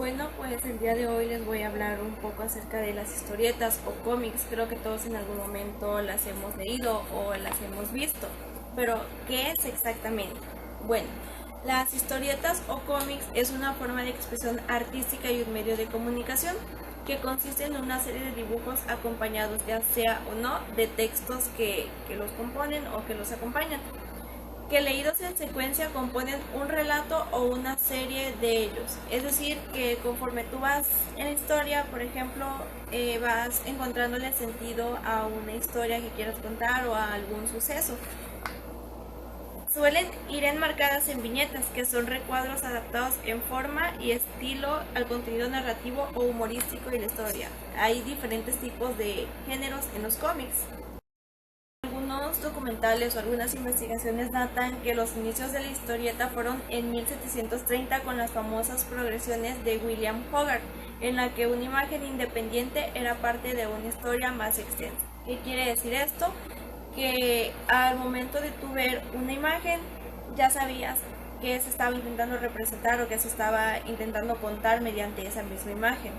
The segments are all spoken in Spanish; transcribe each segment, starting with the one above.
Bueno, pues el día de hoy les voy a hablar un poco acerca de las historietas o cómics. Creo que todos en algún momento las hemos leído o las hemos visto. Pero, ¿qué es exactamente? Bueno, las historietas o cómics es una forma de expresión artística y un medio de comunicación que consiste en una serie de dibujos acompañados ya sea o no de textos que los componen o que los acompañan, que leídos en secuencia componen un relato o una serie de ellos. Es decir, que conforme tú vas en la historia, por ejemplo, vas encontrándole sentido a una historia que quieras contar o a algún suceso. Suelen ir enmarcadas en viñetas, que son recuadros adaptados en forma y estilo al contenido narrativo o humorístico de la historia. Hay diferentes tipos de géneros en los cómics. Algunos documentales o algunas investigaciones datan que los inicios de la historieta fueron en 1730 con las famosas progresiones de William Hogarth, en la que una imagen independiente era parte de una historia más extensa. ¿Qué quiere decir esto? Que al momento de tu ver una imagen ya sabías qué se estaba intentando representar o qué se estaba intentando contar mediante esa misma imagen.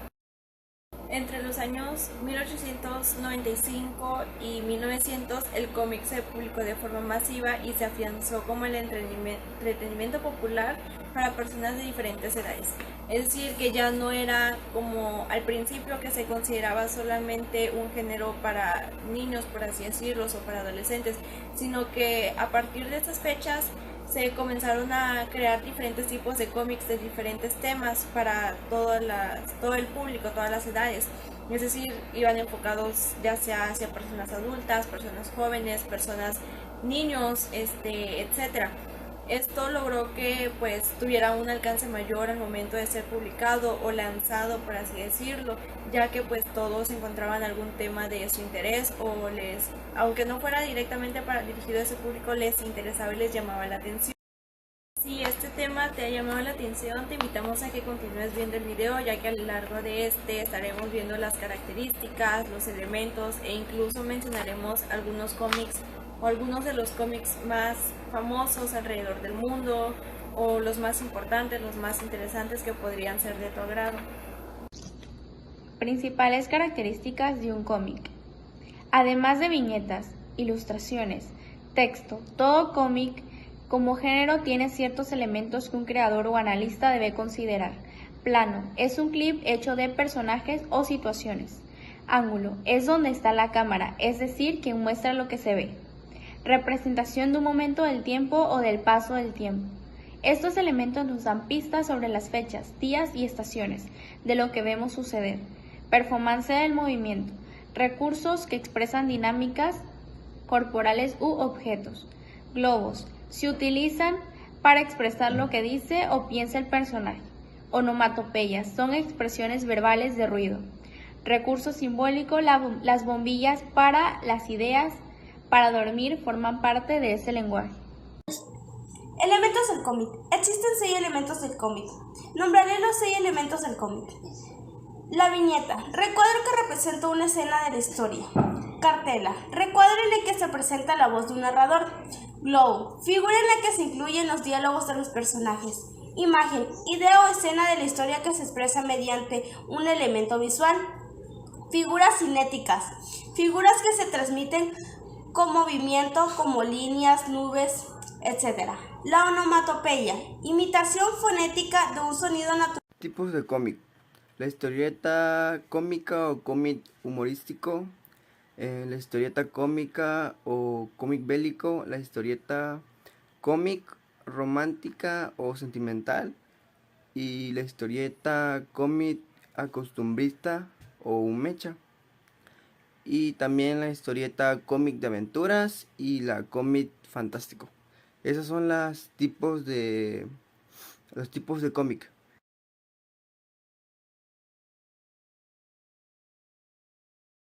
Entre los años 1895 y 1900, el cómic se publicó de forma masiva y se afianzó como el entretenimiento popular para personas de diferentes edades. Es decir, que ya no era como al principio, que se consideraba solamente un género para niños, por así decirlo, o para adolescentes, sino que a partir de esas fechas se comenzaron a crear diferentes tipos de cómics de diferentes temas para todo el público, todas las edades. Es decir, iban enfocados ya sea hacia personas adultas, personas jóvenes, personas niños, etcétera. Esto logró que pues tuviera un alcance mayor al momento de ser publicado o lanzado, por así decirlo, ya que pues todos encontraban algún tema de su interés o aunque no fuera directamente para dirigido a ese público, les interesaba y les llamaba la atención. Si este tema te ha llamado la atención, te invitamos a que continúes viendo el video, ya que a lo largo de estaremos viendo las características, los elementos e incluso mencionaremos algunos cómics o algunos de los cómics más famosos alrededor del mundo o los más importantes, los más interesantes que podrían ser de tu agrado. Principales características de un cómic. Además de viñetas, ilustraciones, texto, todo cómic como género tiene ciertos elementos que un creador o analista debe considerar. Plano es un clip hecho de personajes o situaciones. Ángulo es donde está la cámara, es decir, quien muestra lo que se ve. Representación de un momento del tiempo o del paso del tiempo. Estos elementos nos dan pistas sobre las fechas, días y estaciones de lo que vemos suceder. Performance del movimiento. Recursos que expresan dinámicas corporales u objetos. Globos. Se utilizan para expresar lo que dice o piensa el personaje. Onomatopeyas. Son expresiones verbales de ruido. Recurso simbólico. Las bombillas para las ideas para dormir forman parte de ese lenguaje. Elementos del cómic. Existen 6 elementos del cómic. Nombraré los 6 elementos del cómic. La viñeta, recuadro que representa una escena de la historia. Cartela, recuadro en el que se presenta la voz de un narrador. Globo, figura en la que se incluyen los diálogos de los personajes. Imagen, idea o escena de la historia que se expresa mediante un elemento visual. Figuras cinéticas, figuras que se transmiten con movimiento como líneas, nubes, etc. La onomatopeya, imitación fonética de un sonido natural. Tipos de cómic. La historieta cómica o cómic humorístico, la historieta cómica o cómic bélico, la historieta cómic romántica o sentimental y la historieta cómic acostumbrista o mecha, y también la historieta cómic de aventuras y la cómic fantástico. Esos son los tipos de cómic.